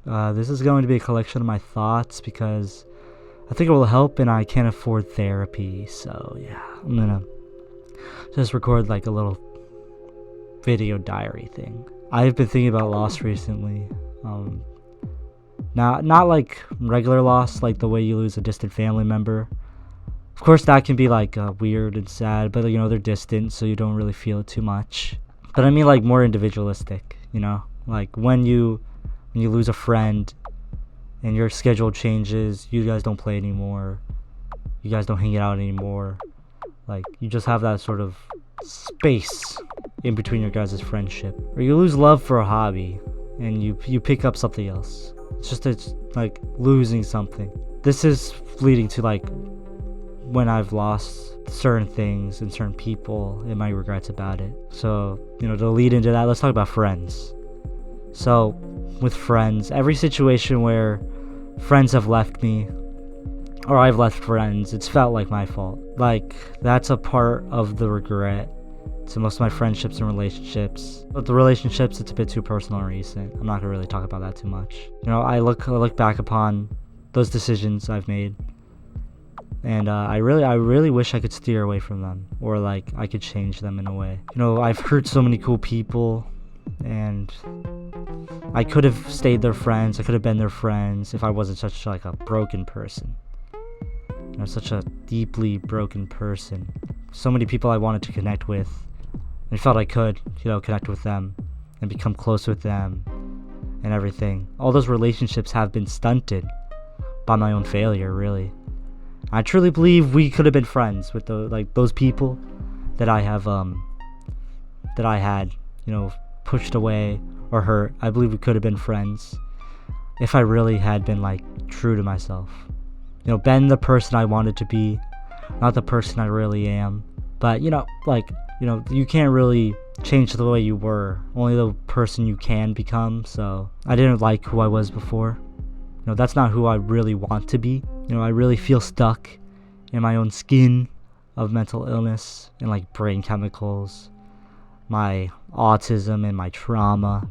This is going to be a collection of my thoughts because I think it will help and I can't afford therapy. So yeah, I'm gonna just record like a little video diary thing. I've been thinking about loss recently. Not like regular loss, like the way you lose a distant family member. Of course, that can be like weird and sad, but they're distant, so you don't really feel it too much. But I mean like more individualistic, like when you lose a friend and your schedule changes, you guys don't play anymore, you guys don't hang out anymore, like you just have that sort of space in between your guys' friendship. Or you lose love for a hobby and you pick up something else. It's like losing something. This is leading to like when I've lost certain things and certain people and my regrets about it. So, to lead into that, let's talk about friends. So, with friends, every situation where friends have left me or I've left friends, it's felt like my fault. Like, that's a part of the regret to most of my friendships and relationships. But the relationships, it's a bit too personal and recent. I'm not gonna really talk about that too much. I look back upon those decisions I've made, and I really wish I could steer away from them, or like I could change them in a way. I've hurt so many cool people, and I could have stayed their friends. I could have been their friends if I wasn't such like a broken person. Such a deeply broken person. So many people I wanted to connect with, and felt I could, connect with them and become close with them and everything. All those relationships have been stunted by my own failure, really. I truly believe we could have been friends with those people that I have that I had, pushed away or hurt. I believe we could have been friends if I really had been like true to myself. Been the person I wanted to be, not the person I really am. But you can't really change the way you were, only the person you can become. So I didn't like who I was before. That's not who I really want to be. I really feel stuck in my own skin of mental illness and like brain chemicals, my autism and my trauma.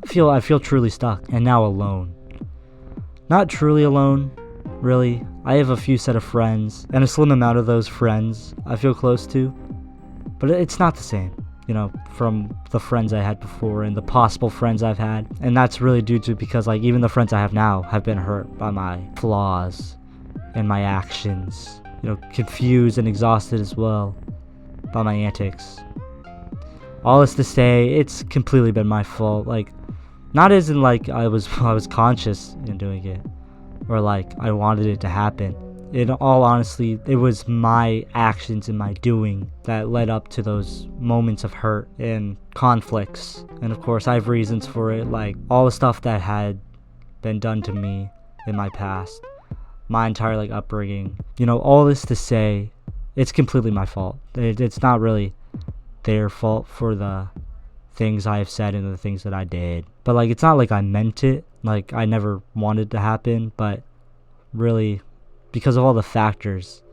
I feel truly stuck and now alone. Not truly alone, really. I have a few set of friends, and a slim amount of those friends I feel close to, but it's not the same, from the friends I had before and the possible friends I've had. And that's really due to because like even the friends I have now have been hurt by my flaws and my actions, confused and exhausted as well by my antics. All this to say, it's completely been my fault. Like, not as in like I was conscious in doing it, or like I wanted it to happen. In all honesty, it was my actions and my doing that led up to those moments of hurt and conflicts. And of course, I have reasons for it, like all the stuff that had been done to me in my past, my entire like upbringing. All this to say, it's completely my fault. It's not really their fault for the things I have said and the things that I did. But like, it's not like I meant it. Like, I never wanted to happen, but really, because of all the factors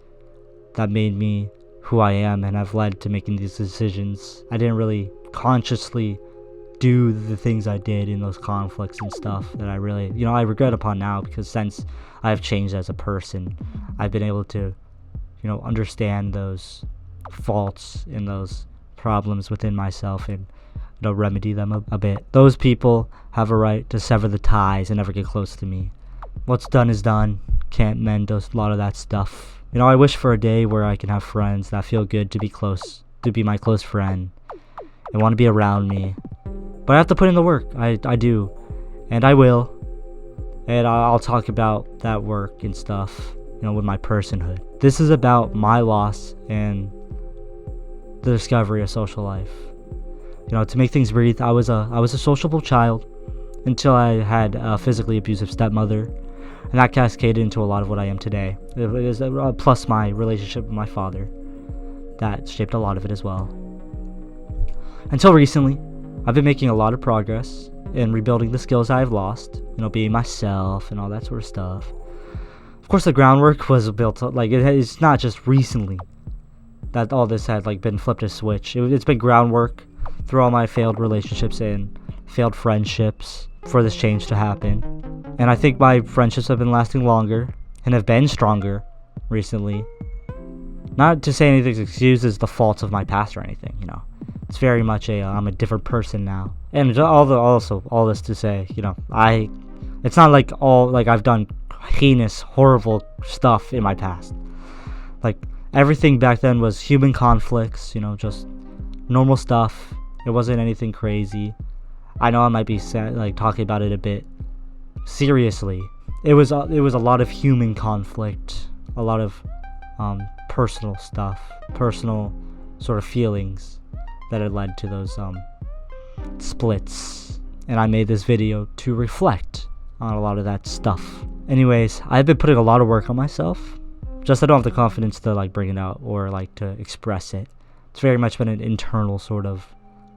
that made me who I am and have led to making these decisions, I didn't really consciously do the things I did in those conflicts and stuff that I really, I regret upon now, because since I have changed as a person, I've been able to, understand those faults and those problems within myself and remedy them a bit. Those people have a right to sever the ties and never get close to me. What's done is done. Can't mend a lot of that stuff. I wish for a day where I can have friends that feel good to be close, to be my close friend, and want to be around me. But I have to put in the work. I do, and I will, and I'll talk about that work and stuff, with my personhood. This is about my loss and the discovery of social life. To make things brief, I was a sociable child until I had a physically abusive stepmother, and that cascaded into a lot of what I am today. It is plus my relationship with my father that shaped a lot of it as well. Until recently, I've been making a lot of progress in rebuilding the skills I've lost, being myself and all that sort of stuff. Of course, the groundwork was built, like, it's not just recently that all this had, like, been flipped a switch. It's been groundwork through all my failed relationships and failed friendships for this change to happen. And I think my friendships have been lasting longer and have been stronger recently. Not to say anything excuses the faults of my past or anything, It's very much I'm a different person now. And all this to say, it's not like I've done heinous, horrible stuff in my past. Like, everything back then was human conflicts, just normal stuff. It wasn't anything crazy. I know I might be talking about it a bit seriously. It was a lot of human conflict, a lot of personal stuff, personal sort of feelings that had led to those splits. And I made this video to reflect on a lot of that stuff. Anyways, I've been putting a lot of work on myself. Just I don't have the confidence to bring it out or to express it. It's very much been an internal sort of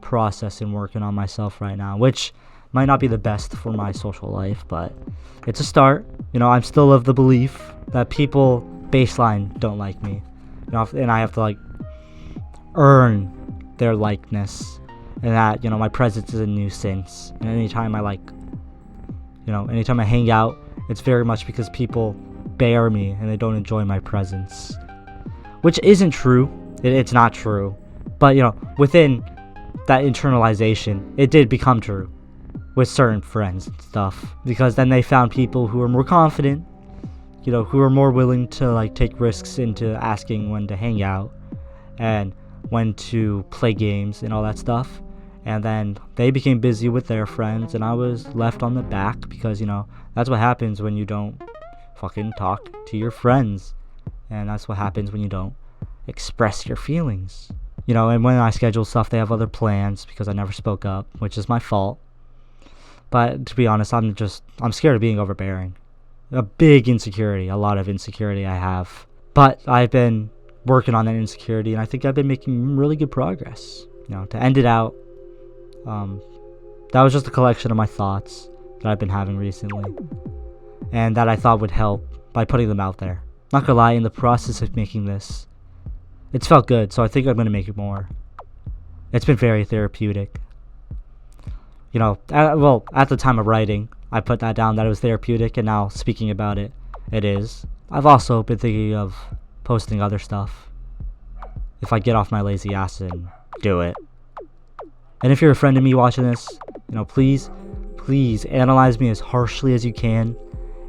process in working on myself right now, which might not be the best for my social life, but it's a start. I'm still of the belief that people baseline don't like me, and I have to earn their likeness, and that my presence is a nuisance. And anytime I anytime I hang out, it's very much because people bear me and they don't enjoy my presence, which isn't true. It's not true, but within that internalization, it did become true with certain friends and stuff, because then they found people who were more confident, who were more willing to take risks into asking when to hang out and when to play games and all that stuff. And then they became busy with their friends, and I was left on the back because that's what happens when you don't fucking talk to your friends, and that's what happens when you don't express your feelings. And when I schedule stuff, they have other plans because I never spoke up, which is my fault. But to be honest, I'm scared of being overbearing. A big insecurity, a lot of insecurity I have. But I've been working on that insecurity, and I think I've been making really good progress. To end it out, that was just a collection of my thoughts that I've been having recently, and that I thought would help by putting them out there. Not gonna lie, in the process of making this, it's felt good, so I think I'm gonna make it more. It's been very therapeutic. At the time of writing, I put that down that it was therapeutic, and now speaking about it, it is. I've also been thinking of posting other stuff. If I get off my lazy ass and do it. And if you're a friend of me watching this, please analyze me as harshly as you can,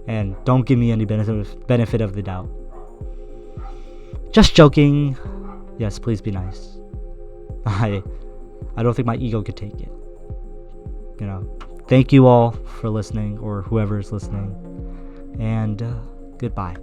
and don't give me any benefit of the doubt. Just joking. Yes, please be nice. I don't think my ego could take it. Thank you all for listening, or whoever is listening, and goodbye.